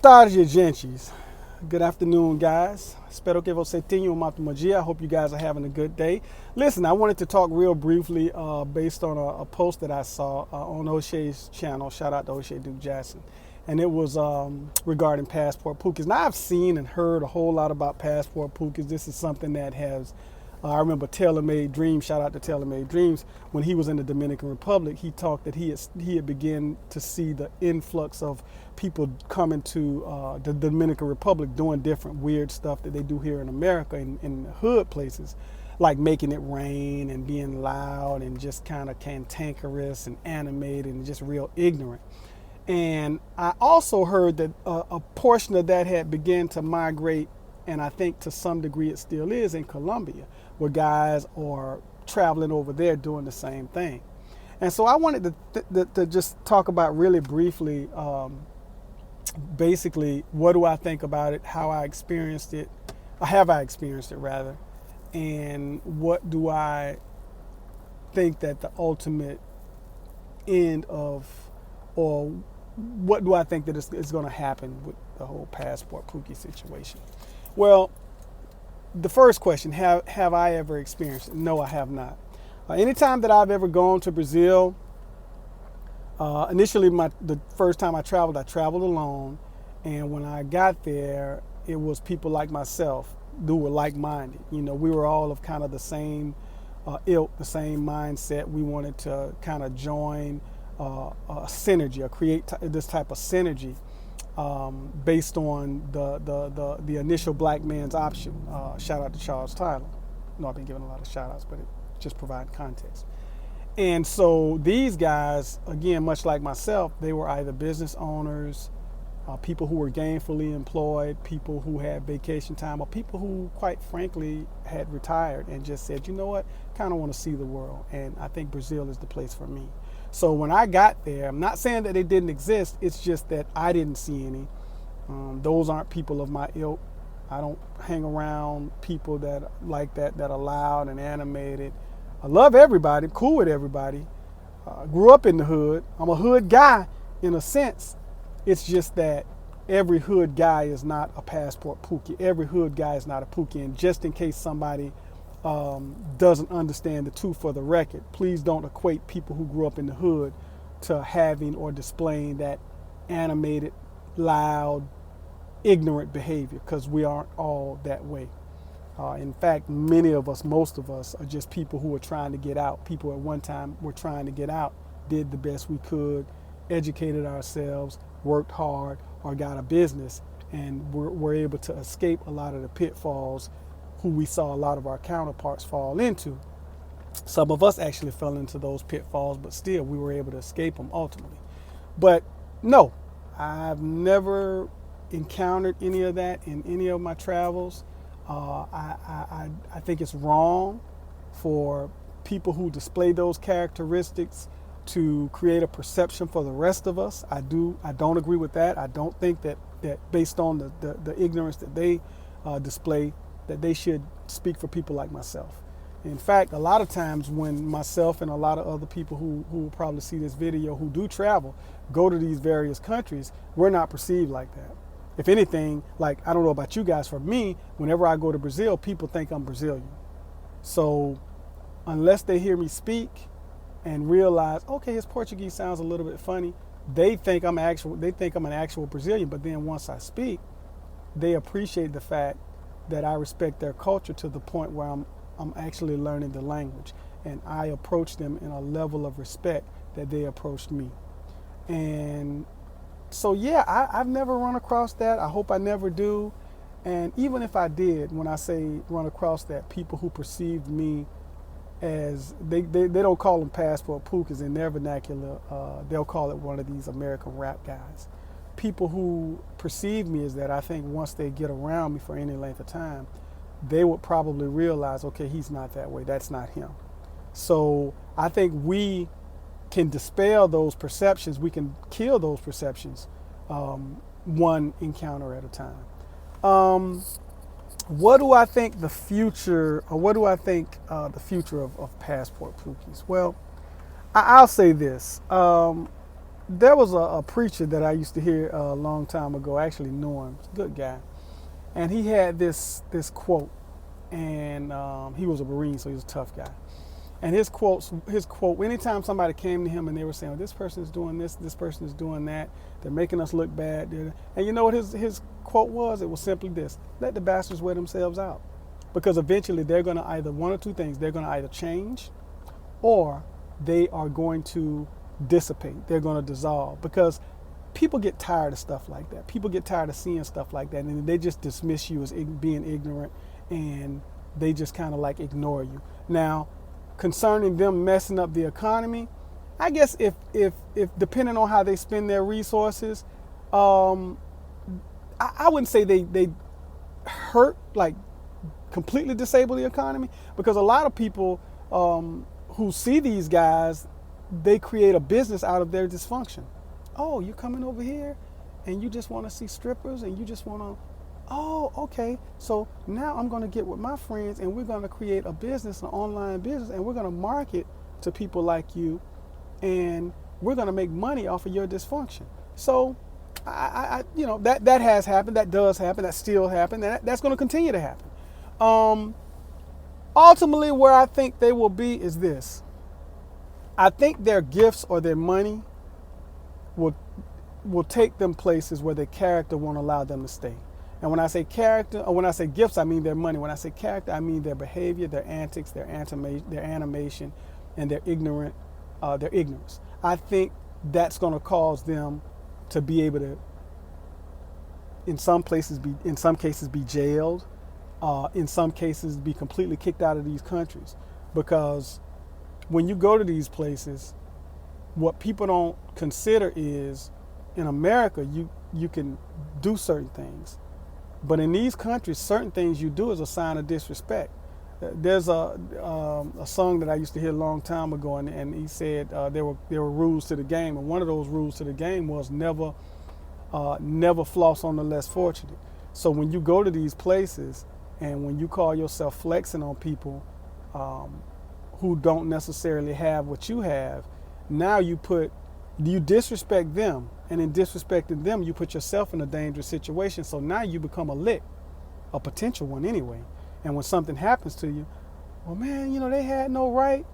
tarde, gentes. Good afternoon, guys. Espero que você tenha um ótimo dia. I hope you guys are having a good day. Listen, I wanted to talk real briefly based on a post that I saw on O'Shea's channel. Shout out to O'Shea Duke Jackson. And it was regarding Passport Pookies. Now, I've seen and heard a whole lot about Passport Pookies. This is something that has I remember Taylor Made Dreams, shout out to Taylor Made Dreams, when he was in the Dominican Republic, he talked that he had begun to see the influx of people coming to the Dominican Republic doing different weird stuff that they do here in America in hood places, like making it rain and being loud and just kind of cantankerous and animated and just real ignorant. And I also heard that a portion of that had begun to migrate, and I think to some degree it still is in Colombia, where guys are traveling over there doing the same thing. And so I wanted to just talk about really briefly, basically, what do I think about it, how I experienced it, or have I experienced it rather, and what do I think that the ultimate end of, or what do I think that is going to happen with the whole Passport Pookie situation? Well, the first question, have I ever experienced it? No, I have not. Anytime that I've ever gone to Brazil, initially the first time I traveled alone. And when I got there, it was people like myself who were like-minded. You know, we were all of kind of the same ilk, the same mindset. We wanted to kind of join a synergy, or create this type of synergy. Based on the initial black man's option. Shout out to Charles Tyler. No, I've been giving a lot of shout outs, but it just provides context. And so these guys, again, much like myself, they were either business owners, people who were gainfully employed, people who had vacation time, or people who, quite frankly, had retired and just said, you know what, kind of want to see the world. And I think Brazil is the place for me. So when I got there, I'm not saying that they didn't exist, it's just that I didn't see any. Those aren't people of my ilk. I don't hang around people that are loud and animated. I love everybody, cool with everybody. Grew up in the hood. I'm a hood guy in a sense. It's just that every hood guy is not a Passport Pookie. Every hood guy is not a Pookie. And just in case somebody doesn't understand the two, for the record, please don't equate people who grew up in the hood to having or displaying that animated, loud, ignorant behavior, because we aren't all that way. In fact, many of us, most of us, are just people who are trying to get out. People at one time were trying to get out, did the best we could, educated ourselves, worked hard, or got a business, and were able to escape a lot of the pitfalls who we saw a lot of our counterparts fall into. Some of us actually fell into those pitfalls, but still we were able to escape them ultimately. But no, I've never encountered any of that in any of my travels. I think it's wrong for people who display those characteristics to create a perception for the rest of us. I don't agree with that. I don't think that based on the ignorance that they display, that they should speak for people like myself. In fact, a lot of times when myself and a lot of other people who will probably see this video who do travel, go to these various countries, we're not perceived like that. If anything, like, I don't know about you guys, for me, whenever I go to Brazil, people think I'm Brazilian. So unless they hear me speak and realize, okay, his Portuguese sounds a little bit funny, they think I'm an actual Brazilian. But then once I speak, they appreciate the fact that I respect their culture to the point where I'm actually learning the language, and I approach them in a level of respect that they approached me. And so yeah, I've never run across that. I hope I never do. And even if I did, when I say run across that, people who perceived me as, they don't call them Passport Pookies in their vernacular, they'll call it one of these American rap guys. People who perceive me as that, I think once they get around me for any length of time, they would probably realize, okay, he's not that way. That's not him. So I think we can dispel those perceptions. We can kill those perceptions one encounter at a time. What do I think the future, or what do I think the future of Passport Pookies? Well, I'll say this. There was a preacher that I used to hear a long time ago. I actually knew him. He's a good guy, and he had this quote, and he was a Marine, so he was a tough guy. And his quote, anytime somebody came to him and they were saying, well, this person is doing this person is doing that, they're making us look bad. And you know what his quote was? It was simply this: let the bastards wear themselves out. Because eventually they're going to either, one or two things, they're going to either change or they are going to dissipate. They're going to dissolve. Because people get tired of stuff like that. People get tired of seeing stuff like that, and they just dismiss you as being ignorant, and they just kind of like ignore you. Now, concerning them messing up the economy, I guess if depending on how they spend their resources, I wouldn't say they hurt, like completely disable the economy, because a lot of people who see these guys, they create a business out of their dysfunction. Oh, you're coming over here and you just want to see strippers and you just want to, oh, okay. So now I'm going to get with my friends and we're going to create a business, an online business, and we're going to market to people like you, and we're going to make money off of your dysfunction. So I you know, that has happened, that does happen, that still happens, and that's going to continue to happen. Ultimately, where I think they will be is this. I think their gifts or their money will take them places where their character won't allow them to stay. And when I say character, or when I say gifts, I mean their money. When I say character, I mean their behavior, their antics, their animation, and their ignorance. I think that's going to cause them to be able to, in some cases, be jailed. In some cases, be completely kicked out of these countries. Because when you go to these places, what people don't consider is, in America, you can do certain things. But in these countries, certain things you do is a sign of disrespect. There's a song that I used to hear a long time ago, and he said there were rules to the game, and one of those rules to the game was never floss on the less fortunate. So when you go to these places, and when you call yourself flexing on people who don't necessarily have what you have, now you disrespect them, and in disrespecting them, you put yourself in a dangerous situation. So now you become a lick, a potential one anyway. And when something happens to you, well, man, you know, they had no right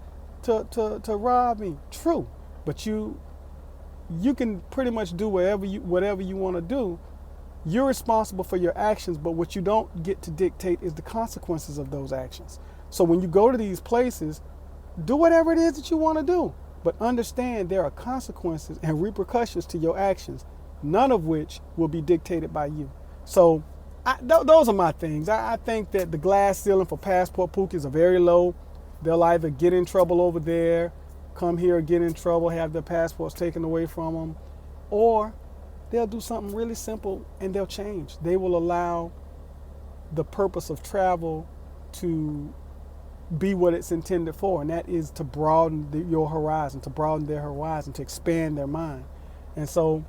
to rob me. True, but you can pretty much do whatever you want to do. You're responsible for your actions, but what you don't get to dictate is the consequences of those actions. So when you go to these places, do whatever it is that you want to do, but understand there are consequences and repercussions to your actions, none of which will be dictated by you. So those are my things. I think that the glass ceiling for Passport Pookies are very low. They'll either get in trouble over there, come here, get in trouble, have their passports taken away from them, or they'll do something really simple and they'll change. They will allow the purpose of travel to be what it's intended for, and that is to broaden your horizon, to broaden their horizon, to expand their mind. And so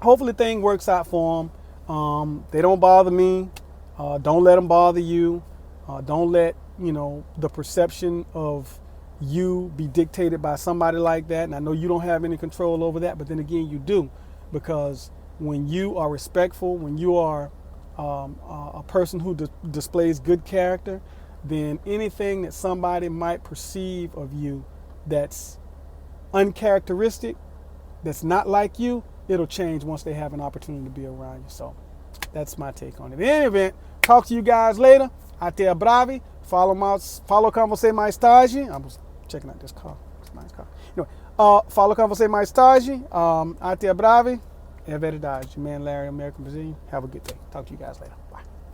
hopefully things works out for them. They don't bother me. Don't let them bother you. Don't let, the perception of you be dictated by somebody like that. And I know you don't have any control over that, but then again, you do. Because when you are respectful, when you are a person who displays good character, then anything that somebody might perceive of you that's uncharacteristic, that's not like you, it'll change once they have an opportunity to be around you. So that's my take on it. In any event, talk to you guys later. Até a breve. Follow como você mais tarde. I was checking out this car. It's a nice car. Anyway, follow como você mais tarde. Até a breve. É verdade. Man, Larry, American Brazilian. Have a good day. Talk to you guys later.